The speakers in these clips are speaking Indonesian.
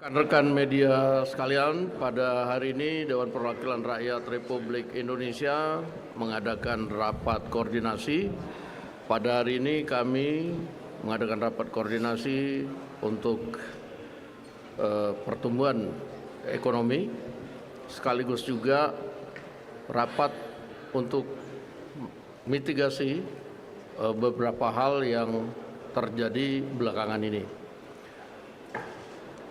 Rekan-rekan media sekalian, pada hari ini Dewan Perwakilan Rakyat Republik Indonesia mengadakan rapat koordinasi. Pada hari ini kami mengadakan rapat koordinasi untuk pertumbuhan ekonomi, sekaligus juga rapat untuk mitigasi beberapa hal yang terjadi belakangan ini.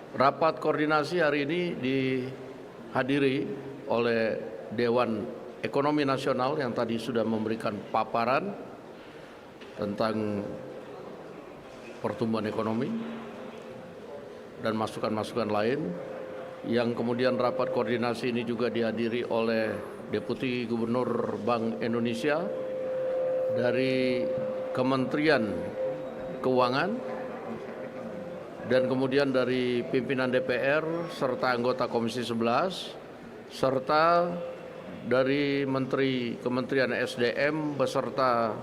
Rapat koordinasi hari ini dihadiri oleh Dewan Ekonomi Nasional yang tadi sudah memberikan paparan tentang pertumbuhan ekonomi dan masukan-masukan lain. Yang kemudian rapat koordinasi ini juga dihadiri oleh Deputi Gubernur Bank Indonesia dari Kementerian Keuangan, dan kemudian dari pimpinan DPR serta anggota Komisi 11, serta dari Kementerian SDM beserta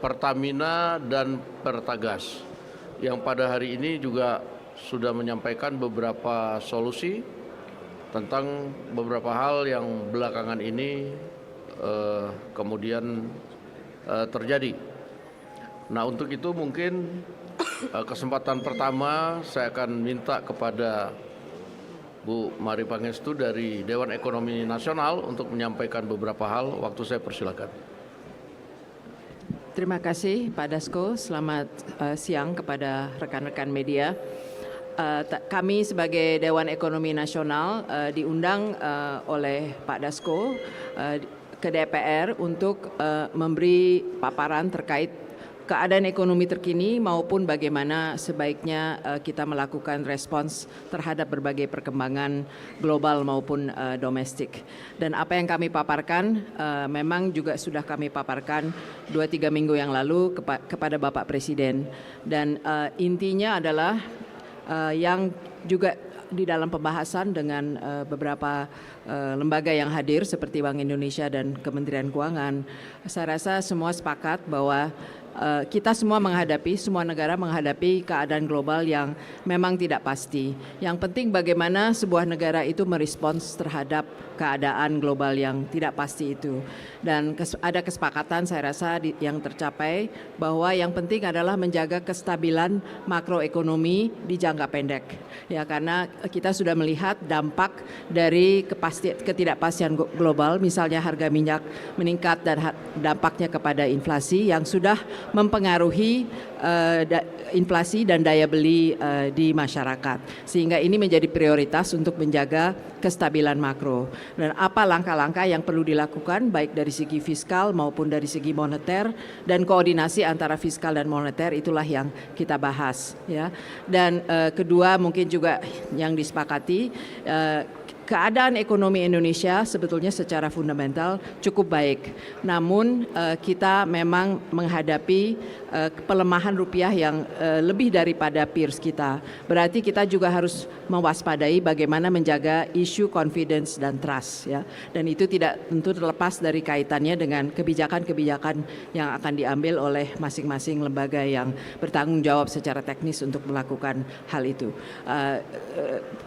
Pertamina dan Pertagas, yang pada hari ini juga sudah menyampaikan beberapa solusi tentang beberapa hal yang belakangan ini kemudian terjadi. Nah, untuk itu mungkin kesempatan pertama saya akan minta kepada Bu Mari Pangestu dari Dewan Ekonomi Nasional untuk menyampaikan beberapa hal. Waktu saya persilakan. Terima kasih Pak Dasko. Selamat siang kepada rekan-rekan media. Kami sebagai Dewan Ekonomi Nasional diundang oleh Pak Dasko ke DPR untuk memberi paparan terkait keadaan ekonomi terkini maupun bagaimana sebaiknya kita melakukan respons terhadap berbagai perkembangan global maupun domestik. Dan apa yang kami paparkan memang juga sudah kami paparkan 2-3 minggu yang lalu kepada Bapak Presiden. Dan intinya adalah yang juga di dalam pembahasan dengan beberapa lembaga yang hadir seperti Bank Indonesia dan Kementerian Keuangan, saya rasa semua sepakat bahwa kita semua negara menghadapi keadaan global yang memang tidak pasti. Yang penting bagaimana sebuah negara itu merespons terhadap keadaan global yang tidak pasti itu. Dan ada kesepakatan saya rasa yang tercapai bahwa yang penting adalah menjaga kestabilan makroekonomi di jangka pendek. Ya, karena kita sudah melihat dampak dari ketidakpastian global, misalnya harga minyak meningkat dan dampaknya kepada inflasi yang sudah mempengaruhi inflasi dan daya beli di masyarakat. Sehingga ini menjadi prioritas untuk menjaga kestabilan makro. Dan apa langkah-langkah yang perlu dilakukan baik dari segi fiskal maupun dari segi moneter, dan koordinasi antara fiskal dan moneter itulah yang kita bahas, ya. Dan kedua mungkin juga yang disepakati, keadaan ekonomi Indonesia sebetulnya secara fundamental cukup baik. Namun kita memang menghadapi pelemahan rupiah yang lebih daripada peers kita. Berarti kita juga harus mewaspadai bagaimana menjaga isu confidence dan trust, ya. Dan itu tidak tentu terlepas dari kaitannya dengan kebijakan-kebijakan yang akan diambil oleh masing-masing lembaga yang bertanggung jawab secara teknis untuk melakukan hal itu.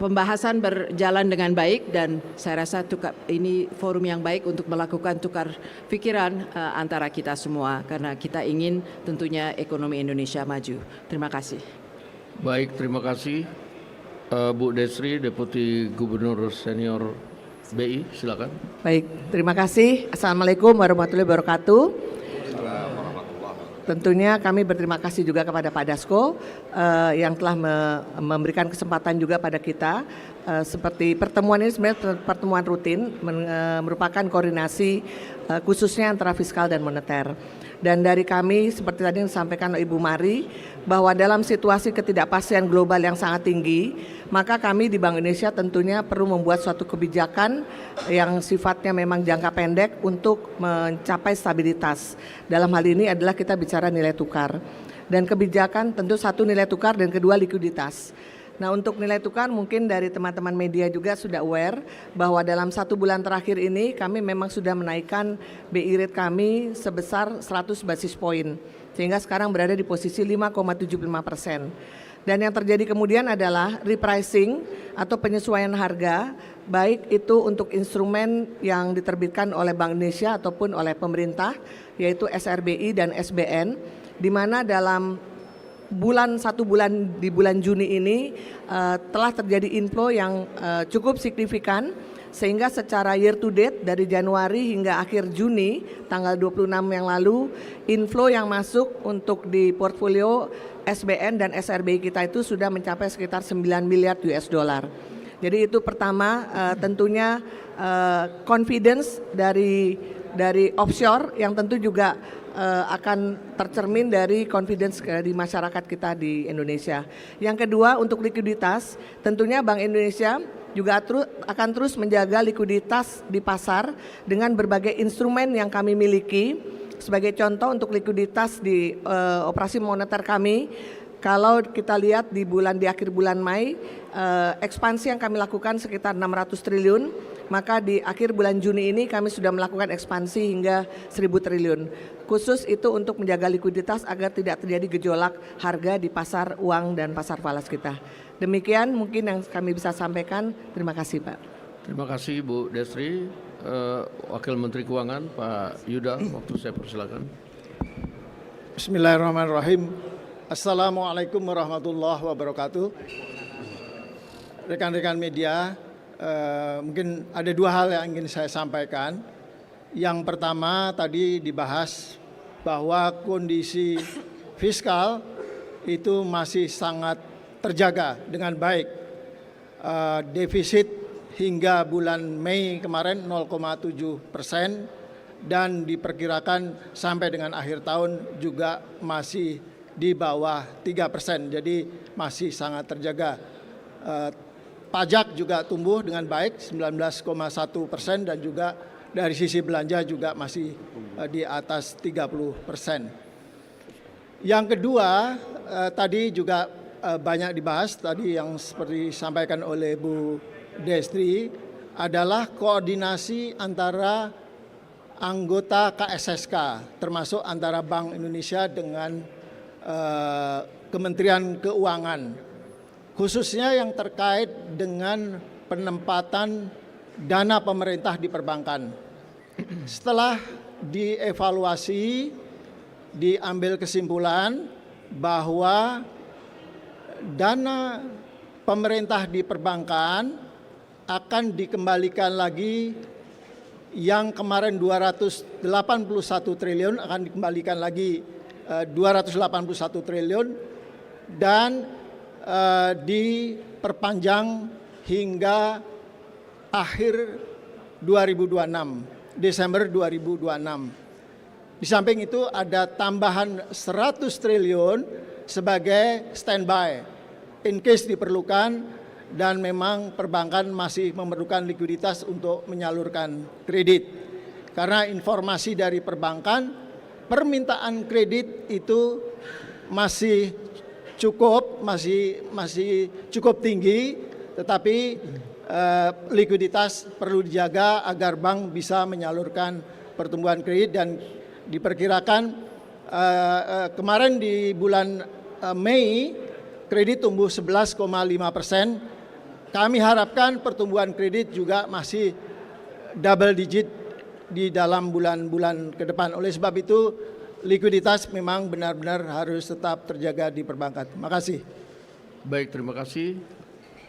Pembahasan berjalan dengan baik dan saya rasa ini forum yang baik untuk melakukan tukar pikiran antara kita semua, karena kita ingin tentunya ekonomi Indonesia maju. Terima kasih. Baik, terima kasih. Bu Desri, Deputi Gubernur Senior BI, silakan. Baik, terima kasih. Assalamualaikum warahmatullahi wabarakatuh. Tentunya kami berterima kasih juga kepada Pak Dasko yang telah memberikan kesempatan juga pada kita. Seperti pertemuan ini sebenarnya pertemuan rutin, merupakan koordinasi khususnya antara fiskal dan moneter. Dan dari kami seperti tadi yang disampaikan oleh Ibu Mari, bahwa dalam situasi ketidakpastian global yang sangat tinggi, maka kami di Bank Indonesia tentunya perlu membuat suatu kebijakan yang sifatnya memang jangka pendek untuk mencapai stabilitas. Dalam hal ini adalah kita bicara nilai tukar. Dan kebijakan tentu satu nilai tukar dan kedua likuiditas. Nah, untuk nilai tukar mungkin dari teman-teman media juga sudah aware bahwa dalam 1 bulan terakhir ini kami memang sudah menaikkan BI rate kami sebesar 100 basis point, sehingga sekarang berada di posisi 5,75%. Dan yang terjadi kemudian adalah repricing atau penyesuaian harga, baik itu untuk instrumen yang diterbitkan oleh Bank Indonesia ataupun oleh pemerintah, yaitu SRBI dan SBN, di mana dalam satu bulan di bulan Juni ini telah terjadi inflow yang cukup signifikan, sehingga secara year to date dari Januari hingga akhir Juni tanggal 26 yang lalu, inflow yang masuk untuk di portfolio SBN dan SRBI kita itu sudah mencapai sekitar 9 miliar US dollar. Jadi itu pertama, tentunya confidence dari offshore yang tentu juga akan tercermin dari confidence di masyarakat kita di Indonesia. Yang kedua, untuk likuiditas, tentunya Bank Indonesia juga akan terus menjaga likuiditas di pasar dengan berbagai instrumen yang kami miliki. Sebagai contoh untuk likuiditas di operasi moneter kami, kalau kita lihat di akhir bulan Mei, ekspansi yang kami lakukan sekitar 600 triliun, maka di akhir bulan Juni ini kami sudah melakukan ekspansi hingga 1.000 triliun. Khusus itu untuk menjaga likuiditas agar tidak terjadi gejolak harga di pasar uang dan pasar falas kita. Demikian mungkin yang kami bisa sampaikan. Terima kasih, Pak. Terima kasih Bu Destri. Wakil Menteri Keuangan Pak Yuda, waktu saya persilakan. Bismillahirrahmanirrahim. Assalamualaikum warahmatullahi wabarakatuh. Rekan-rekan media, mungkin ada dua hal yang ingin saya sampaikan. Yang pertama tadi dibahas bahwa kondisi fiskal itu masih sangat terjaga dengan baik. Defisit hingga bulan Mei kemarin 0,7% dan diperkirakan sampai dengan akhir tahun juga masih di bawah 3%, jadi masih sangat terjaga. Pajak juga tumbuh dengan baik 19,1% dan juga dari sisi belanja juga masih di atas 30%. Yang kedua, tadi juga banyak dibahas tadi yang seperti disampaikan oleh Bu Destri adalah koordinasi antara anggota KSSK termasuk antara Bank Indonesia dengan Kementerian Keuangan, khususnya yang terkait dengan penempatan dana pemerintah di perbankan. Setelah dievaluasi, diambil kesimpulan bahwa dana pemerintah di perbankan akan dikembalikan lagi, yang kemarin 281 triliun akan dikembalikan lagi 281 triliun dan diperpanjang hingga akhir 2026, Desember 2026. Di samping itu ada tambahan 100 triliun sebagai standby in case diperlukan dan memang perbankan masih memerlukan likuiditas untuk menyalurkan kredit. Karena informasi dari perbankan, permintaan kredit itu masih cukup tinggi, tetapi likuiditas perlu dijaga agar bank bisa menyalurkan pertumbuhan kredit, dan diperkirakan kemarin di bulan Mei kredit tumbuh 11,5%. Kami harapkan pertumbuhan kredit juga masih double digit di dalam bulan-bulan ke depan. Oleh sebab itu likuiditas memang benar-benar harus tetap terjaga di perbankan. Terima kasih. Baik, terima kasih.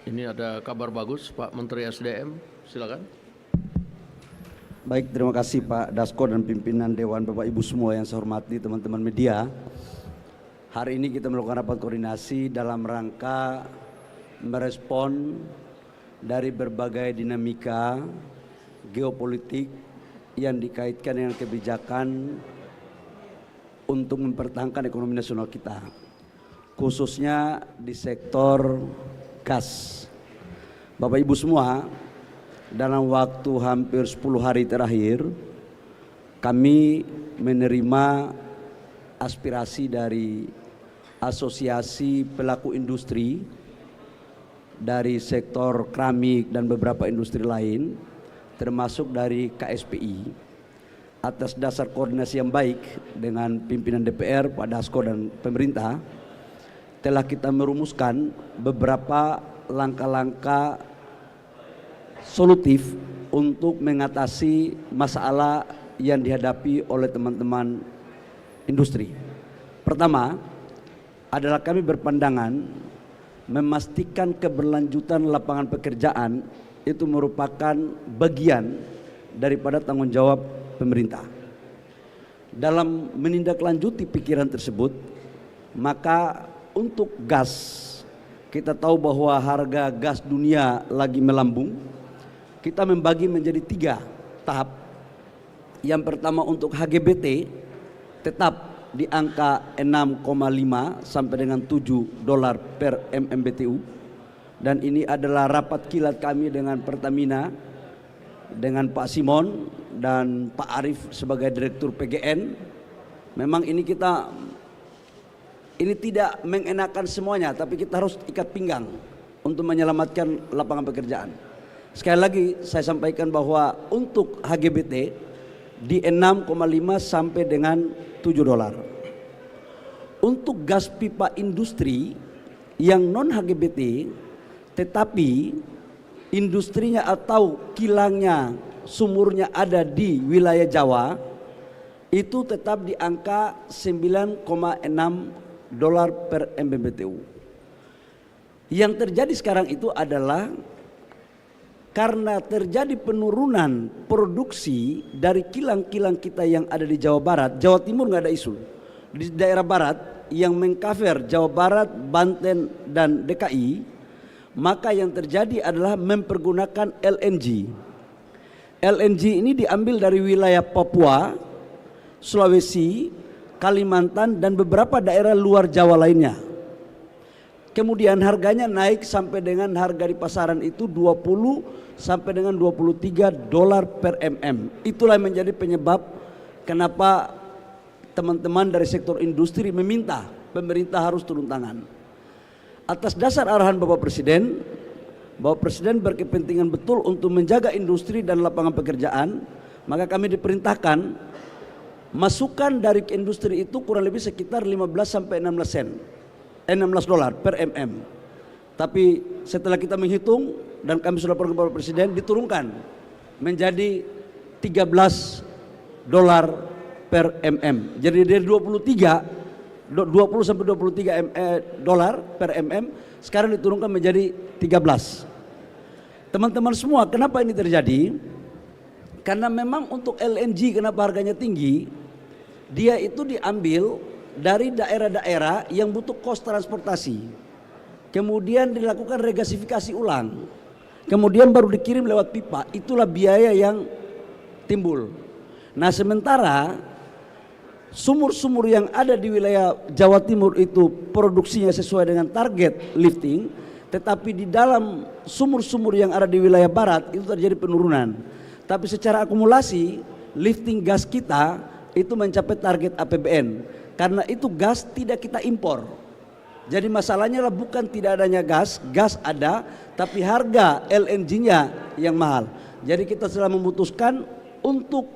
Ini ada kabar bagus, Pak Menteri SDM, silakan. Baik, terima kasih Pak Dasko dan pimpinan Dewan, Bapak Ibu semua yang saya hormati, teman-teman media. Hari ini kita melakukan rapat koordinasi dalam rangka merespon dari berbagai dinamika geopolitik yang dikaitkan dengan kebijakan untuk mempertahankan ekonomi nasional kita, khususnya di sektor gas. Bapak Ibu semua, dalam waktu hampir 10 hari terakhir kami menerima aspirasi dari asosiasi pelaku industri dari sektor keramik dan beberapa industri lain, termasuk dari KSPI. Atas dasar koordinasi yang baik dengan pimpinan DPR, Pak Dasko dan pemerintah, telah kita merumuskan beberapa langkah-langkah solutif untuk mengatasi masalah yang dihadapi oleh teman-teman industri. Pertama adalah kami berpandangan memastikan keberlanjutan lapangan pekerjaan itu merupakan bagian daripada tanggung jawab pemerintah. Dalam menindaklanjuti pikiran tersebut, maka untuk gas, kita tahu bahwa harga gas dunia lagi melambung. Kita membagi menjadi 3 tahap. Yang pertama untuk HGBT tetap di angka 6,5 sampai dengan 7 dolar per MMBTU, dan ini adalah rapat kilat kami dengan Pertamina, dengan Pak Simon dan Pak Arief sebagai Direktur PGN. Memang ini tidak mengenakan semuanya, tapi kita harus ikat pinggang untuk menyelamatkan lapangan pekerjaan. Sekali lagi saya sampaikan bahwa untuk HGBT di 6,5 sampai dengan 7 dolar. Untuk gas pipa industri yang non HGBT tetapi industrinya atau kilangnya, sumurnya ada di wilayah Jawa, itu tetap di angka 9,6 dolar per MMBTU. Yang terjadi sekarang itu adalah karena terjadi penurunan produksi dari kilang-kilang kita yang ada di Jawa Barat. Jawa Timur nggak ada isu. Di daerah Barat yang mengcover Jawa Barat, Banten dan DKI, maka yang terjadi adalah mempergunakan LNG. LNG ini diambil dari wilayah Papua, Sulawesi, Kalimantan dan beberapa daerah luar Jawa lainnya. Kemudian harganya naik sampai dengan harga di pasaran itu 20 sampai dengan 23 dolar per mm. Itulah yang menjadi penyebab kenapa teman-teman dari sektor industri meminta pemerintah harus turun tangan. Atas dasar arahan Bapak Presiden berkepentingan betul untuk menjaga industri dan lapangan pekerjaan, maka kami diperintahkan masukan dari industri itu kurang lebih sekitar 15 sampai 16 sen. 16 dolar per mm. Tapi setelah kita menghitung dan kami sudah pergi ke Bapak Presiden, diturunkan menjadi 13 dolar per mm. Jadi dari 20 sampai 23 dolar per mm sekarang diturunkan menjadi 13. Teman-teman semua, kenapa ini terjadi? Karena memang untuk LNG kenapa harganya tinggi? Dia itu diambil dari daerah-daerah yang butuh kos transportasi, kemudian dilakukan regasifikasi ulang, kemudian baru dikirim lewat pipa. Itulah biaya yang timbul. Nah sementara sumur-sumur yang ada di wilayah Jawa Timur itu produksinya sesuai dengan target lifting, tetapi di dalam sumur-sumur yang ada di wilayah Barat itu terjadi penurunan. Tapi secara akumulasi lifting gas kita itu mencapai target APBN. Karena itu gas tidak kita impor. Jadi masalahnya lah bukan tidak adanya gas, gas ada, tapi harga LNG-nya yang mahal. Jadi kita telah memutuskan untuk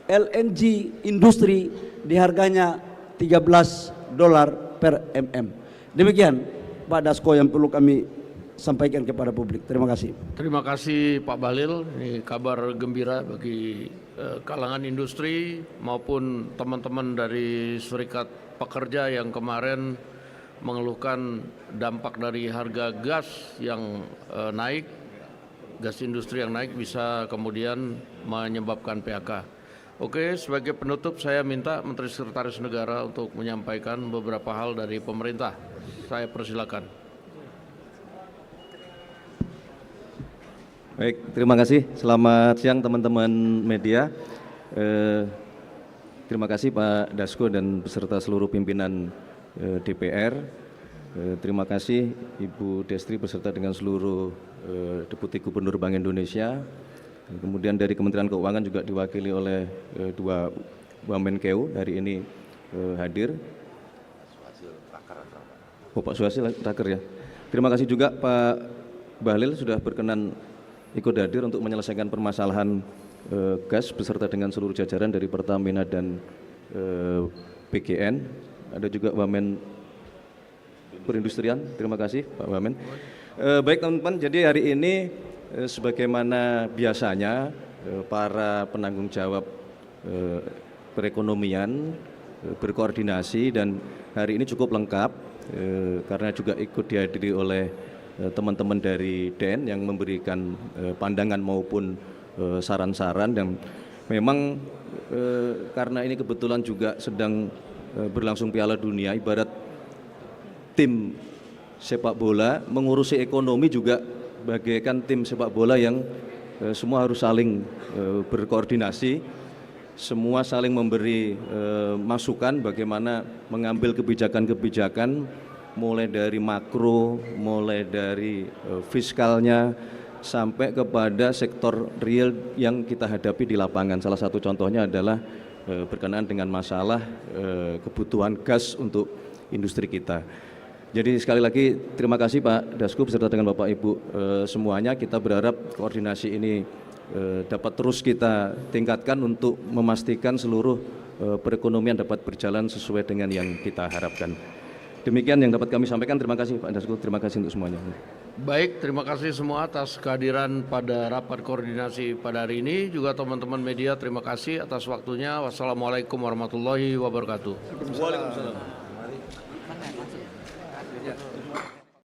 LNG industri di harganya 13 dolar per mm. Demikian Pak Dasko yang perlu kami sampaikan kepada publik. Terima kasih. Terima kasih Pak Bahlil. Ini kabar gembira bagi kalangan industri maupun teman-teman dari serikat pekerja yang kemarin mengeluhkan dampak dari harga gas yang naik, gas industri yang naik bisa kemudian menyebabkan PHK. Oke, sebagai penutup saya minta Menteri Sekretaris Negara untuk menyampaikan beberapa hal dari pemerintah. Saya persilakan. Baik, terima kasih. Selamat siang teman-teman media. Terima kasih Pak Dasko dan beserta seluruh pimpinan DPR. Terima kasih Ibu Destri beserta dengan seluruh Deputi Gubernur Bank Indonesia. Kemudian dari Kementerian Keuangan juga diwakili oleh dua Wamenkeu hari ini hadir. Oh Pak Suhasil Raker ya. Terima kasih juga Pak Bahlil sudah berkenan ikut hadir untuk menyelesaikan permasalahan gas beserta dengan seluruh jajaran dari Pertamina dan PGN. Ada juga Wamen Perindustrian. Terima kasih Pak Wamen. Baik teman-teman, jadi hari ini sebagaimana biasanya para penanggung jawab perekonomian berkoordinasi, dan hari ini cukup lengkap karena juga ikut dihadiri oleh teman-teman dari DEN yang memberikan pandangan maupun saran-saran. Dan memang karena ini kebetulan juga sedang berlangsung Piala Dunia, ibarat tim sepak bola mengurusi ekonomi juga bagaikan tim sepak bola yang semua harus saling berkoordinasi, semua saling memberi masukan bagaimana mengambil kebijakan-kebijakan mulai dari makro, mulai dari fiskalnya sampai kepada sektor real yang kita hadapi di lapangan. Salah satu contohnya adalah berkenaan dengan masalah kebutuhan gas untuk industri kita. Jadi sekali lagi terima kasih Pak Dasko beserta dengan Bapak Ibu semuanya. Kita berharap koordinasi ini dapat terus kita tingkatkan untuk memastikan seluruh perekonomian dapat berjalan sesuai dengan yang kita harapkan. Demikian yang dapat kami sampaikan. Terima kasih Pak Dasko, terima kasih untuk semuanya. Baik, terima kasih semua atas kehadiran pada rapat koordinasi pada hari ini. Juga teman-teman media, terima kasih atas waktunya. Wassalamualaikum warahmatullahi wabarakatuh. Waalaikumsalam.